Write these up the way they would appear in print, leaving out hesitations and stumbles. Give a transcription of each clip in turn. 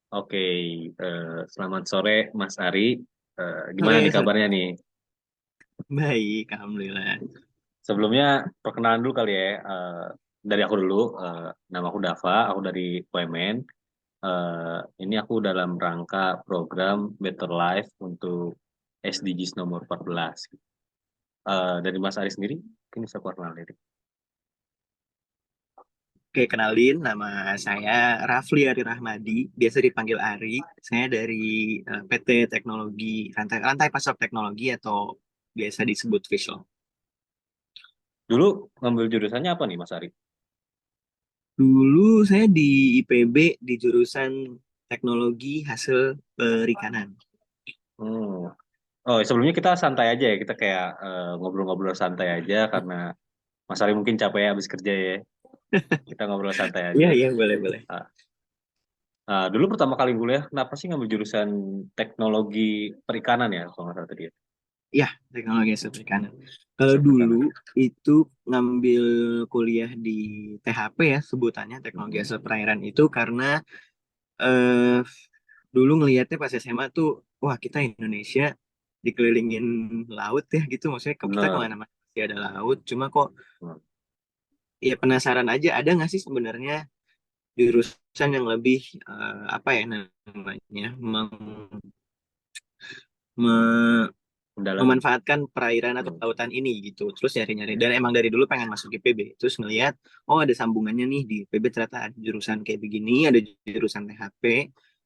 Oke, selamat sore Mas Ari. Gimana nih Sore, sore. kabarnya nih? Baik, alhamdulillah. Sebelumnya perkenalan dulu kali ya. Dari aku dulu, nama aku Dava, aku dari UMN. Ini aku dalam rangka program Better Life untuk SDGs nomor 14. Dari Mas Ari sendiri, mungkin bisa perkenalan diri. Oke, kenalin, nama saya Rafli Ari Rahmadi, biasa dipanggil Ari. Saya dari PT Teknologi, Rantai Pasok Teknologi atau biasa disebut Visual. Dulu ngambil jurusannya apa nih Mas Ari? Dulu saya di IPB di jurusan Teknologi Hasil Perikanan. Hmm. Oh, sebelumnya kita santai aja ya. Kita kayak ngobrol-ngobrol santai aja karena Mas Ari mungkin capek ya habis kerja ya. Kita ngobrol santai Iya, aja. iya, boleh, boleh. Ah, dulu pertama kali kuliah, kenapa sih ngambil jurusan teknologi perikanan ya, kalau nggak salah tadi ya? Ya, Teknologi Hasil Perikanan. Kalau Hasil perikanan. dulu itu ngambil kuliah di THP ya, sebutannya Teknologi Mhm. Hasil Perairan itu karena eh dulu ngelihatnya pas SMA tuh, wah kita Indonesia dikelilingin laut ya gitu, maksudnya kok kita Bener. kemana-mana pasti ada laut, cuma kok Bener. ya penasaran aja ada nggak sih sebenarnya jurusan yang lebih apa ya namanya me- Mendalam. memanfaatkan perairan atau Hmm. lautan ini gitu, terus nyari-nyari dan emang dari dulu pengen masuk IPB, terus ngelihat oh ada sambungannya nih di IPB, ternyata ada jurusan kayak begini, ada jurusan THP,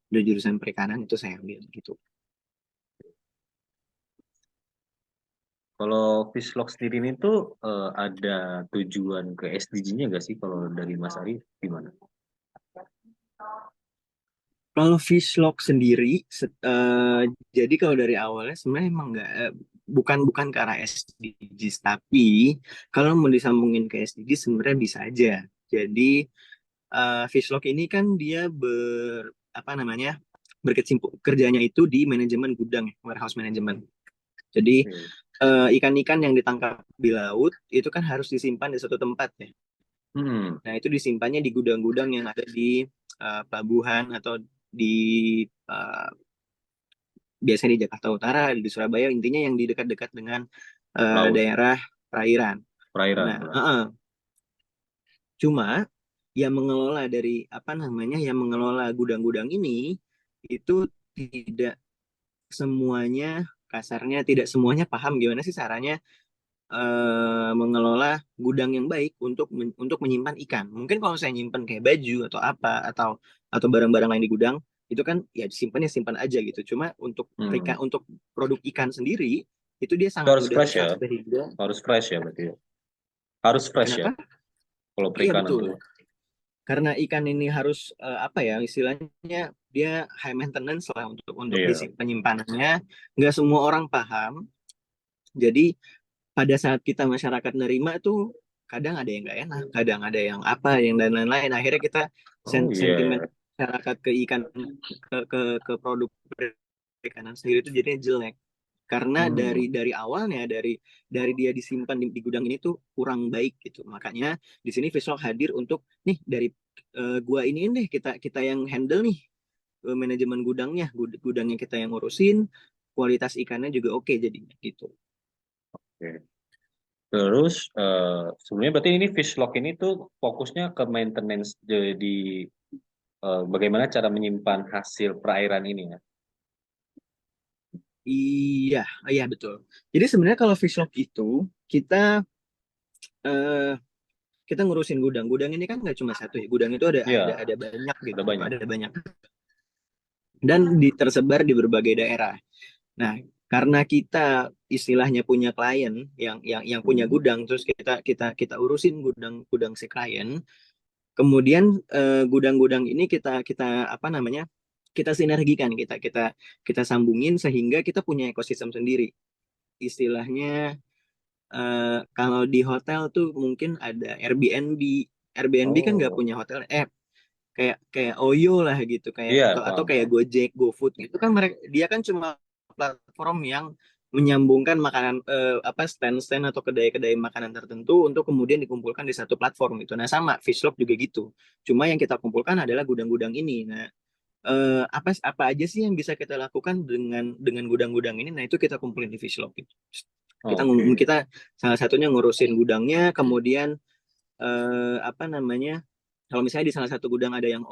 ada jurusan perikanan, itu saya ambil gitu. Kalau Fishlock sendiri ini tuh ada tujuan ke SDG-nya nggak sih? Kalau dari Mas Ari gimana? Kalau Fishlock sendiri, jadi kalau dari awalnya sebenarnya emang nggak, bukan ke arah SDGs, tapi kalau mau disambungin ke SDGs sebenarnya bisa aja. Jadi Fishlock ini kan dia apa namanya, berkecimpung kerjanya itu di manajemen gudang, ya, warehouse management. Jadi Oke. ikan-ikan yang ditangkap di laut itu kan harus disimpan di suatu tempat ya. Hmm. Nah itu disimpannya di gudang-gudang yang ada di pelabuhan atau di eh, biasanya di Jakarta Utara, di Surabaya, intinya yang di dekat-dekat dengan Laut, daerah perairan. perairan. Nah, Benar. cuma yang mengelola dari apa namanya, yang mengelola gudang-gudang ini itu tidak semuanya, kasarnya tidak semuanya paham gimana sih caranya mengelola gudang yang baik untuk menyimpan ikan. Mungkin kalau saya nyimpan kayak baju atau apa, atau barang-barang lain di gudang itu kan ya disimpan, ya simpan aja gitu. Cuma Hmm. untuk produk ikan sendiri itu dia Itu sangat harus mudah fresh ya? rusak sehingga Harus fresh ya berarti ya? Harus fresh ya? kenapa? Kalau Iya perikanan betul. tuh. Karena ikan ini harus apa ya istilahnya, dia high maintenance lah untuk Iya. penyimpanannya. Nggak semua orang paham. Jadi pada saat kita masyarakat nerima tuh kadang ada yang nggak enak, kadang ada yang apa, yang dan lain-lain. Akhirnya kita Oh sentimen iya. masyarakat ke ikan, ke produk perikanan sendiri itu jadinya jelek. Karena Hmm. dari awalnya, dari dia disimpan di gudang ini tuh kurang baik gitu. Makanya di sini Visual hadir untuk nih dari gua ini deh, kita kita yang handle nih manajemen gudangnya, gudangnya kita yang ngurusin, kualitas ikannya juga oke jadinya gitu. Oke. Terus sebenarnya berarti ini Fishlock ini tuh fokusnya ke maintenance jadi bagaimana cara menyimpan hasil perairan ini ya. Iya, iya betul. Jadi sebenarnya kalau fishlock itu kita eh, kita ngurusin gudang. Gudang ini kan nggak cuma satu ya. Gudang itu Iya, ada banyak ada gitu, banyak. ada banyak dan tersebar di berbagai daerah. Nah, karena kita istilahnya punya klien yang punya Hmm. gudang, terus kita kita kita urusin gudang si klien. Kemudian gudang-gudang ini kita kita apa namanya? Kita sinergikan, kita kita kita sambungin sehingga kita punya ekosistem sendiri. Istilahnya kalau di hotel tuh mungkin ada Airbnb. Airbnb kan nggak Oh, punya hotel, kayak kayak Oyo lah gitu, kayak iya, atau paham. kayak Gojek, GoFood gitu kan, mereka dia kan cuma platform yang menyambungkan makanan, apa, stand-stand atau kedai-kedai makanan tertentu untuk kemudian dikumpulkan di satu platform gitu. Nah sama Fishlock juga gitu. Cuma yang kita kumpulkan adalah gudang-gudang ini. Nah apa apa aja sih yang bisa kita lakukan dengan gudang-gudang ini. Nah, itu kita kumpulin di Fishlog gitu. Oke. Kita salah satunya ngurusin gudangnya, kemudian apa namanya, kalau misalnya di salah satu gudang ada yang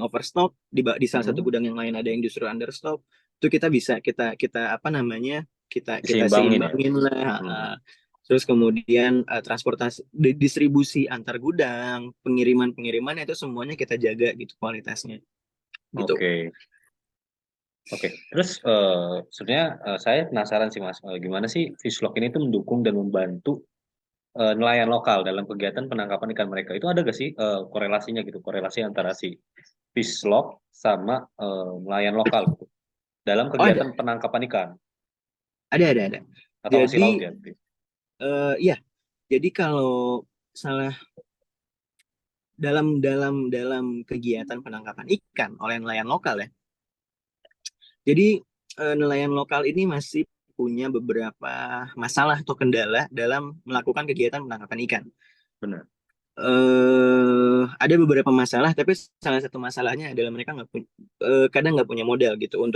overstock, di salah satu Hmm. gudang yang lain ada yang justru understock, itu kita bisa kita kita apa namanya, kita Seimbangin ya. seimbangin lah. Hmm. Terus kemudian transportasi, distribusi antar gudang, pengiriman itu semuanya kita jaga gitu kualitasnya gitu. Oke. Oke, terus sebenarnya saya penasaran sih Mas, gimana sih Fishlock ini tuh mendukung dan membantu nelayan lokal dalam kegiatan penangkapan ikan mereka. Itu ada gak sih korelasinya gitu, korelasi antara si Fishlock sama nelayan lokal gitu dalam Oh, ada kegiatan penangkapan ikan ada. atau hasil laut Jadi ya? Gitu. ya, jadi kalau salah dalam kegiatan penangkapan ikan oleh nelayan lokal ya. Jadi nelayan lokal ini masih punya beberapa masalah atau kendala dalam melakukan kegiatan penangkapan ikan. Benar. Ada beberapa masalah, tapi salah satu masalahnya adalah mereka nggak punya, kadang nggak punya modal gitu Iya,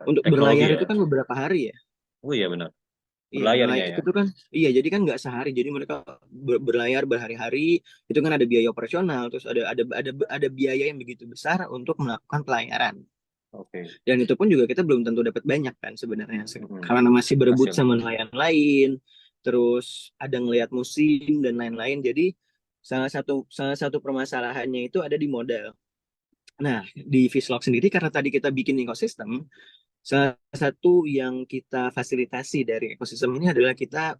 untuk teknologi berlayar ya. itu kan beberapa hari ya. Oh iya benar. Iya, Berlayarnya nelayan ya. itu kan, iya jadi kan nggak sehari, jadi mereka berlayar berhari-hari, itu kan ada biaya operasional, terus ada biaya yang begitu besar untuk melakukan pelayaran. Oke. Dan itu pun juga kita belum tentu dapat banyak kan sebenarnya, Mm-mm. karena masih berebut Hasilnya. sama nelayan lain, terus ada ngelihat musim dan lain-lain. Jadi salah satu permasalahannya itu ada di modal. Nah, di Fishlog sendiri karena tadi kita bikin ekosistem, salah satu yang kita fasilitasi dari ekosistem ini adalah kita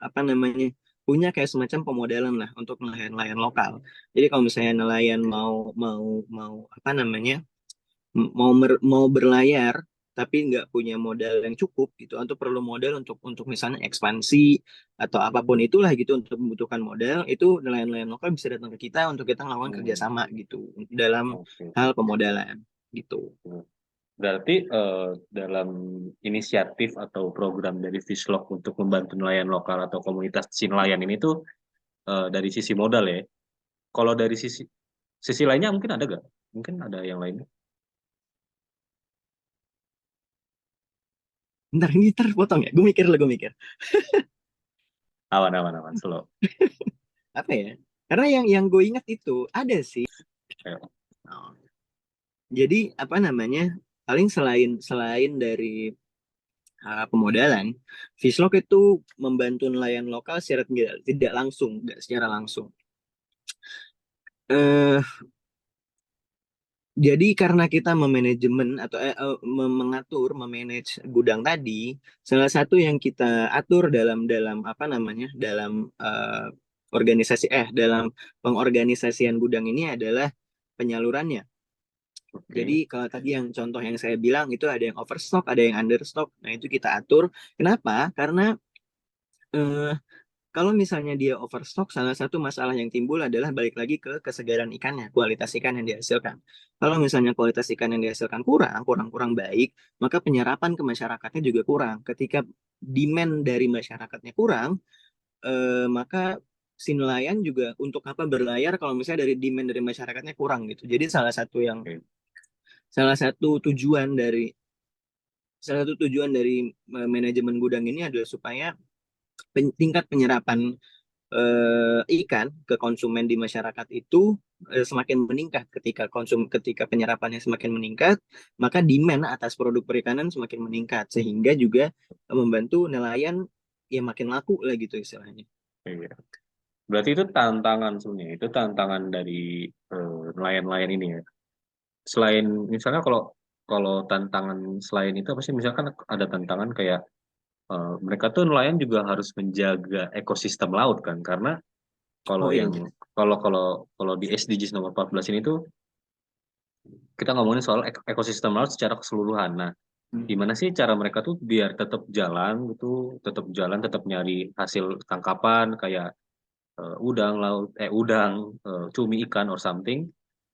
apa namanya, punya kayak semacam pemodelan lah untuk nelayan-nelayan lokal. Jadi kalau misalnya nelayan mau mau mau apa namanya, mau berlayar tapi nggak punya modal yang cukup gitu, atau perlu modal untuk misalnya ekspansi atau apapun itulah gitu, untuk membutuhkan modal, itu nelayan-nelayan lokal bisa datang ke kita untuk kita melakukan Hmm. kerjasama gitu dalam Oke. hal pemodalan gitu. Berarti dalam inisiatif atau program dari Fishlock untuk membantu nelayan lokal atau komunitas si nelayan ini tuh dari sisi modal ya. Kalau dari sisi lainnya mungkin ada gak? Mungkin ada yang lainnya. Bentar, ini terpotong ya, gue mikir Awan, awan, awan, slow. apa ya, karena yang gue ingat itu ada sih. Ayo. Oh. Jadi apa namanya, paling selain selain dari pemodalan, Fishlock itu membantu nelayan lokal secara tidak langsung, tidak secara langsung. Eh, jadi karena kita memanajemen atau mengatur, memanage gudang tadi, salah satu yang kita atur dalam dalam apa namanya, dalam dalam pengorganisasian gudang ini adalah penyalurannya. Oke. Jadi kalau tadi yang contoh yang saya bilang itu ada yang overstock, ada yang understock. Nah, itu kita atur. Kenapa? Karena eh, kalau misalnya dia overstock, salah satu masalah yang timbul adalah balik lagi ke kesegaran ikannya, kualitas ikan yang dihasilkan. Kalau misalnya kualitas ikan yang dihasilkan kurang baik, maka penyerapan ke masyarakatnya juga kurang. Ketika demand dari masyarakatnya kurang, maka si nelayan juga untuk apa berlayar kalau misalnya dari demand dari masyarakatnya kurang gitu. Jadi Oke. salah satu tujuan dari manajemen gudang ini adalah supaya tingkat penyerapan ikan ke konsumen di masyarakat itu semakin meningkat. Ketika penyerapannya semakin meningkat, maka demand atas produk perikanan semakin meningkat, sehingga juga membantu nelayan ya makin laku lah gitu istilahnya. Iya. Berarti itu tantangan sebenarnya. Itu tantangan dari nelayan-nelayan ini ya. Selain misalnya kalau kalau tantangan selain itu apa sih? Misalkan ada tantangan kayak mereka tuh nelayan juga harus menjaga ekosistem laut kan, karena kalau Oh iya. yang kalau kalau kalau di SDGs nomor 14 ini tuh kita ngomongin soal ekosistem laut secara keseluruhan. Nah, Hmm. gimana sih cara mereka tuh biar tetap jalan gitu, tetap jalan, tetap nyari hasil tangkapan kayak udang laut, cumi ikan or something,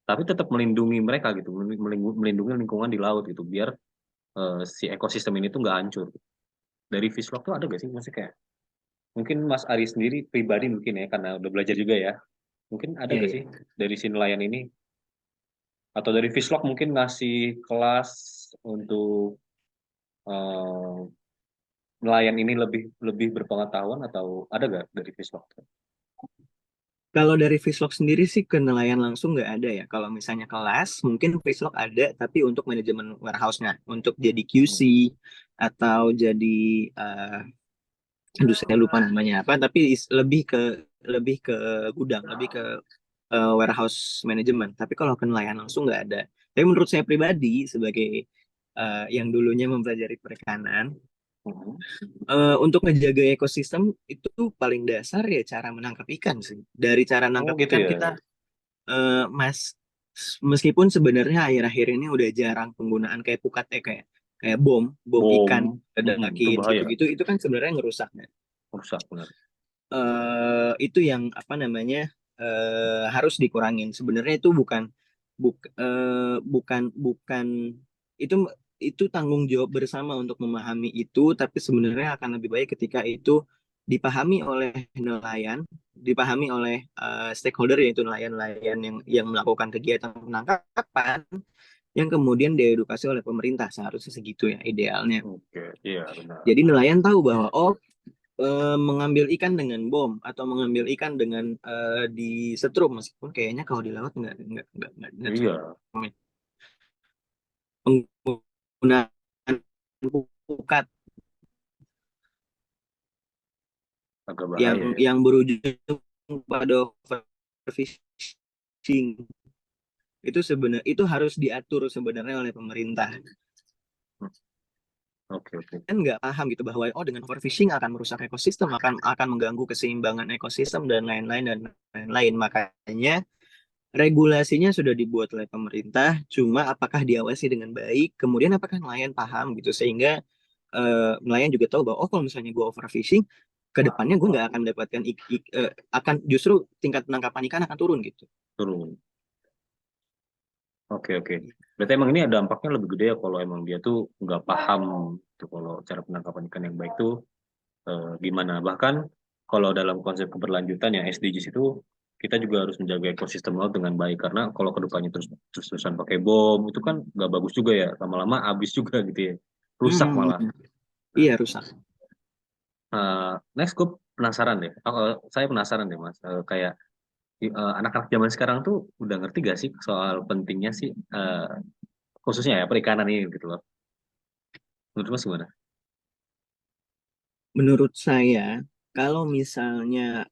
tapi tetap melindungi mereka gitu, melindungi lingkungan di laut gitu, biar si ekosistem ini tuh nggak hancur. Dari Fishlock tuh ada gak sih? Maksudnya kayak mungkin Mas Ari sendiri pribadi mungkin ya karena udah belajar juga ya. Mungkin ada Iya, gak iya. sih dari si nelayan ini? Atau dari Fishlock mungkin ngasih kelas untuk eh, nelayan ini lebih lebih berpengetahuan atau ada nggak dari Fishlock? Kalau dari Fishlock sendiri sih ke nelayan langsung nggak ada ya. Kalau misalnya kelas, mungkin Fishlock ada, tapi untuk manajemen warehouse-nya, untuk jadi QC Hmm. atau jadi, eh aduh saya lupa namanya apa, tapi lebih ke gudang, lebih ke warehouse management. Tapi kalau ke nelayan langsung nggak ada. Tapi menurut saya pribadi sebagai yang dulunya mempelajari perikanan, Hmm. untuk ngejaga ekosistem itu paling dasar ya cara menangkap ikan sih. Dari cara Oh nangkap gitu ikan ya. kita, mas meskipun sebenarnya akhir-akhir ini udah jarang penggunaan kayak pukat, kayak kayak bom bom ikan, Bom, ada itu ngakin bahaya, gitu-gitu, itu kan sebenarnya ngerusak kan. rusak benar. Itu yang apa namanya, harus dikurangin. Sebenarnya itu bukan itu itu tanggung jawab bersama untuk memahami itu, tapi sebenarnya akan lebih baik ketika itu dipahami oleh nelayan, dipahami oleh stakeholder, yaitu nelayan-nelayan yang melakukan kegiatan penangkapan, yang kemudian diedukasi oleh pemerintah. Seharusnya segitu ya idealnya. Oke, iya benar. Jadi nelayan tahu bahwa, oh, mengambil ikan dengan bom atau mengambil ikan dengan disetrum, meskipun kayaknya kalau di laut nggak Iya, penggunaan pukat agak yang bahaya ya. yang berujung pada overfishing, itu sebenarnya itu harus diatur sebenarnya oleh pemerintah. Hmm. Oke, oke. Kan nggak paham gitu bahwa, oh, dengan overfishing akan merusak ekosistem, akan mengganggu keseimbangan ekosistem dan lain-lain dan lain-lain. Makanya regulasinya sudah dibuat oleh pemerintah, cuma apakah diawasi dengan baik, kemudian apakah nelayan paham gitu, sehingga nelayan juga tahu bahwa, oh, kalau misalnya gue overfishing, ke depannya gue nggak akan mendapatkan akan justru tingkat penangkapan ikan akan turun gitu. Turun. Oke, oke. Berarti emang ini ada dampaknya lebih gede ya kalau emang dia tuh nggak paham tuh kalau cara penangkapan ikan yang baik tuh gimana. Bahkan kalau dalam konsep keberlanjutan ya SDGs itu kita juga harus menjaga ekosistem laut dengan baik karena kalau kedepannya terus-terusan pakai bom itu kan nggak bagus juga ya. Lama-lama habis juga gitu ya. Rusak Hmm, malah. Nah, iya rusak. next gue penasaran deh. Saya penasaran deh Mas. Kayak anak-anak zaman sekarang tuh udah ngerti gak sih soal pentingnya sih khususnya ya perikanan ini gitu loh. Menurut Mas gimana? Menurut saya, kalau misalnya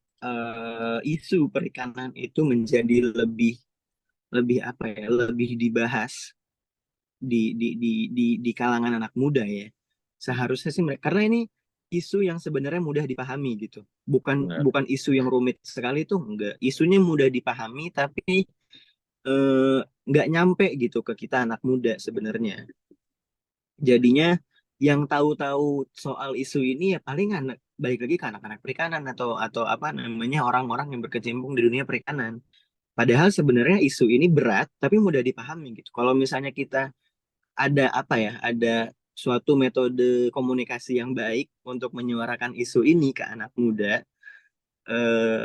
isu perikanan itu menjadi lebih lebih apa ya, lebih dibahas di kalangan anak muda ya. Hmm, Seharusnya sih mereka, karena ini isu yang sebenarnya mudah dipahami gitu. Bukan benar. bukan isu yang rumit sekali tuh, enggak. Isunya mudah dipahami tapi eh, nggak nyampe gitu ke kita anak muda sebenarnya. Jadinya yang tahu-tahu soal isu ini ya paling anak, balik lagi ke anak-anak perikanan atau apa namanya, orang-orang yang berkecimpung di dunia perikanan. Padahal sebenarnya isu ini berat tapi mudah dipahami gitu. Kalau misalnya kita ada apa ya, ada suatu metode komunikasi yang baik untuk menyuarakan isu ini ke anak muda, eh,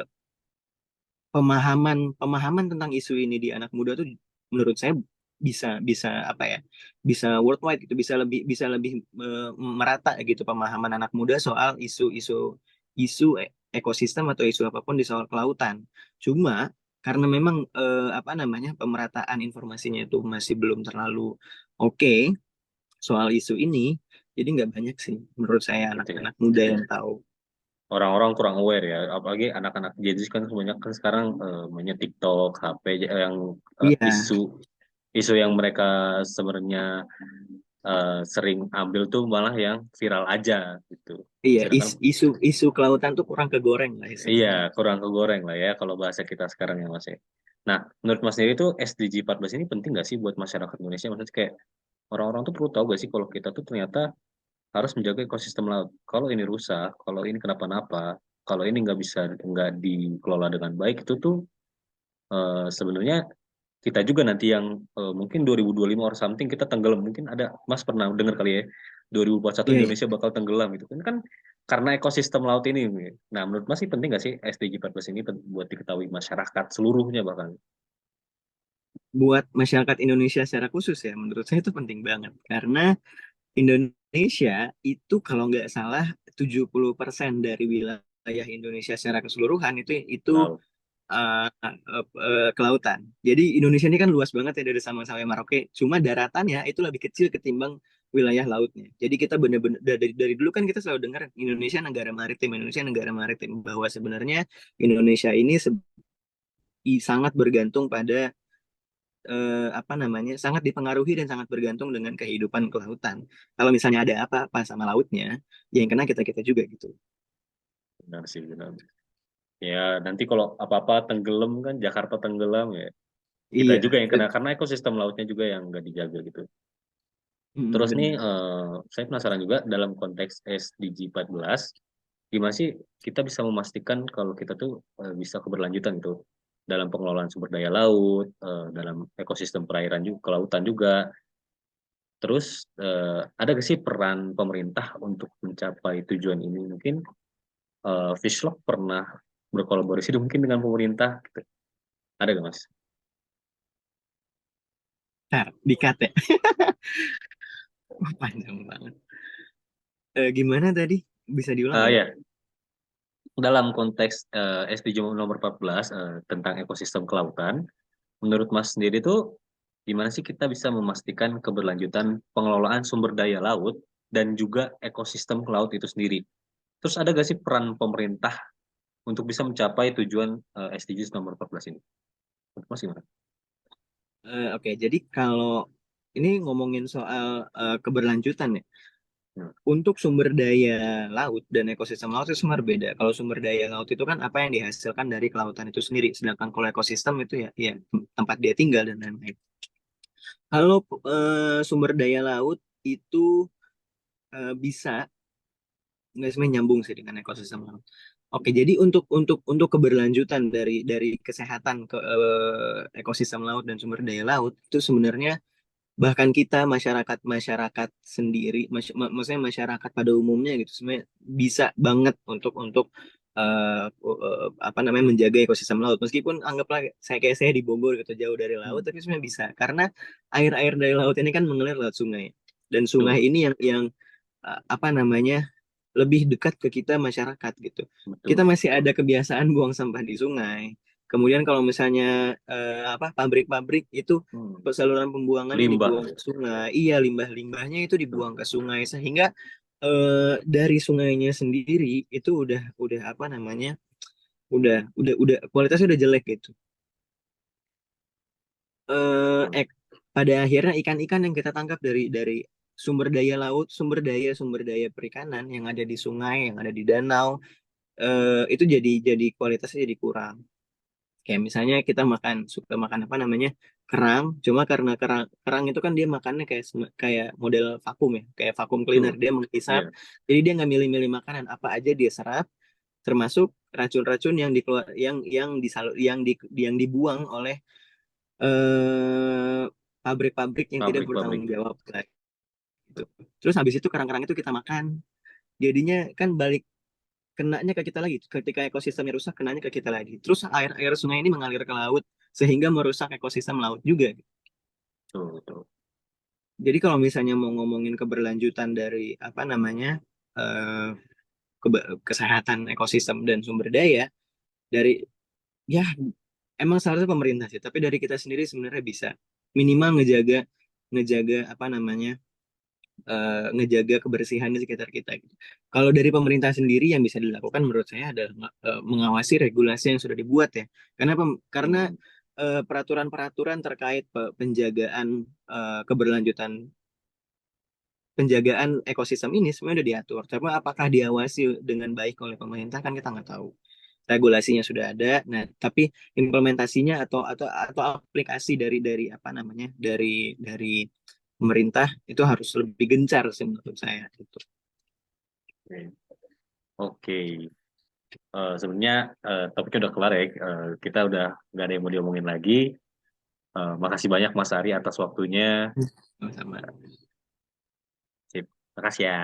pemahaman pemahaman tentang isu ini di anak muda tuh menurut saya bisa bisa apa ya, bisa worldwide gitu, bisa lebih merata gitu pemahaman anak muda soal isu ekosistem atau isu apapun di soal kelautan. Cuma karena memang apa namanya, pemerataan informasinya itu masih belum terlalu oke soal isu ini, jadi nggak banyak sih menurut saya Gitu ya. anak-anak muda yang tahu. Orang-orang kurang aware ya, apalagi anak-anak Gen Z kan semuanya kan sekarang mainnya TikTok, HP yang Iya, isu isu yang mereka sebenarnya sering ambil tuh malah yang viral aja gitu. iya, Sedangkan isu kelautan tuh kurang kegoreng lah iya istilahnya. kurang kegoreng lah ya kalau bahasa kita sekarang ya Mas ya. Nah, menurut Mas sendiri tuh SDG 14 ini penting nggak sih buat masyarakat Indonesia? Maksudnya kayak orang-orang tuh perlu tahu gak sih kalau kita tuh ternyata harus menjaga ekosistem laut. Kalau ini rusak, kalau ini kenapa-napa, kalau ini nggak dikelola dengan baik itu tuh sebenarnya kita juga nanti yang mungkin 2025 or something kita tenggelam. Mungkin ada Mas pernah dengar kali ya 2041 Iya, iya. Indonesia bakal tenggelam gitu kan kan karena ekosistem laut ini. Nah, menurut Mas sih penting nggak sih SDG 14 ini buat diketahui masyarakat seluruhnya bahkan? buat masyarakat Indonesia secara khusus ya, menurut saya itu penting banget karena Indonesia itu kalau nggak salah 70% dari wilayah Indonesia secara keseluruhan itu Laut. kelautan. Jadi Indonesia ini kan luas banget ya dari Sabang sampai Merauke. Cuma daratannya itu lebih kecil ketimbang wilayah lautnya. Jadi kita benar-benar dari dulu kan kita selalu dengar Indonesia negara maritim bahwa sebenarnya Indonesia ini sangat bergantung pada apa namanya, sangat dipengaruhi dan sangat bergantung dengan kehidupan kelautan. Kalau misalnya ada apa-apa sama lautnya, ya yang kena kita kita juga gitu. Benar sih, benar. Ya, nanti kalau apa-apa tenggelam kan, Jakarta tenggelam ya. Kita Iya, juga yang kena, karena ekosistem lautnya juga yang nggak dijaga gitu. Terus nih, benar. saya penasaran juga dalam konteks SDG 14, gimana sih kita bisa memastikan kalau kita tuh bisa keberlanjutan gitu dalam pengelolaan sumber daya laut, dalam ekosistem perairan juga, kelautan juga. Terus ada gak sih peran pemerintah untuk mencapai tujuan ini? Mungkin Fishlock pernah berkolaborasi mungkin dengan pemerintah, gitu. Ada gak Mas? Ntar, dikat ya. Wah, panjang banget. Gimana tadi? Bisa diulang nggak? Ya, dalam konteks SDG nomor 14 tentang ekosistem kelautan, menurut Mas sendiri tuh gimana sih kita bisa memastikan keberlanjutan pengelolaan sumber daya laut dan juga ekosistem laut itu sendiri? Terus ada gak sih peran pemerintah untuk bisa mencapai tujuan SDGs nomor 14 ini? Menurut Mas gimana? Oke, jadi kalau ini ngomongin soal keberlanjutan ya, Hmm. untuk sumber daya laut dan ekosistem laut itu sebenarnya beda. Kalau sumber daya laut itu kan apa yang dihasilkan dari kelautan itu sendiri, sedangkan kalau ekosistem itu ya tempat dia tinggal dan lain-lain. Kalau sumber daya laut itu bisa nggak sebenarnya nyambung sih dengan ekosistem laut. Oke, jadi untuk keberlanjutan dari kesehatan ke ekosistem laut dan sumber daya laut itu sebenarnya bahkan kita masyarakat masyarakat sendiri, maksudnya masyarakat pada umumnya gitu sebenarnya bisa banget untuk apa namanya menjaga ekosistem laut. Meskipun anggaplah saya di Bogor gitu jauh dari laut, Hmm. tapi sebenarnya bisa karena air-air dari laut ini kan mengalir lewat sungai dan sungai Betul, ini yang apa namanya lebih dekat ke kita masyarakat gitu. Kita betul. masih ada kebiasaan buang sampah di sungai. Kemudian kalau misalnya apa pabrik-pabrik itu Hmm. saluran pembuangannya Limbah, dibuang ke sungai. Iya, limbah-limbahnya itu betul. dibuang ke sungai sehingga dari sungainya sendiri itu udah apa namanya? Udah kualitasnya udah jelek gitu. Eh Hmm. pada akhirnya ikan-ikan yang kita tangkap dari sumber daya laut, sumber daya perikanan yang ada di sungai, yang ada di danau itu jadi kualitasnya jadi kurang. Kayak misalnya kita suka makan apa namanya kerang, cuma karena kerang kerang itu kan dia makannya kayak model vakum ya, kayak vakum cleaner Betul. dia menghisap, Iya, jadi dia nggak milih-milih makanan apa aja dia serap, termasuk racun-racun yang dikeluar yang dibuang oleh eh, pabrik-pabrik yang tidak pabrik-pabrik. bertanggung jawab lah, gitu. Terus habis itu kerang-kerang itu kita makan, jadinya kan balik kenanya ke kita lagi. Ketika ekosistemnya rusak, kenanya ke kita lagi. Terus air-air sungai ini mengalir ke laut, sehingga merusak ekosistem laut juga. Betul, betul. Jadi kalau misalnya mau ngomongin keberlanjutan dari apa namanya eh, kesehatan ekosistem dan sumber daya, dari ya emang seharusnya pemerintah sih, tapi dari kita sendiri sebenarnya bisa minimal ngejaga ngejaga apa namanya ngejaga kebersihan di sekitar kita gitu. Kalau dari pemerintah sendiri yang bisa dilakukan menurut saya adalah mengawasi regulasi yang sudah dibuat ya. Karena Hmm. peraturan-peraturan terkait penjagaan keberlanjutan penjagaan ekosistem ini sebenarnya sudah diatur. Tapi apakah diawasi dengan baik oleh pemerintah kan kita nggak tahu. Regulasinya sudah ada, nah tapi implementasinya atau aplikasi dari apa namanya dari pemerintah itu harus lebih gencar sih menurut saya gitu. Oke. Oke. Sebenarnya topiknya udah kelar ya. Kita udah nggak ada yang mau diomongin lagi. Makasih banyak Mas Ari atas waktunya. Sama-sama. Sip. Makasih ya.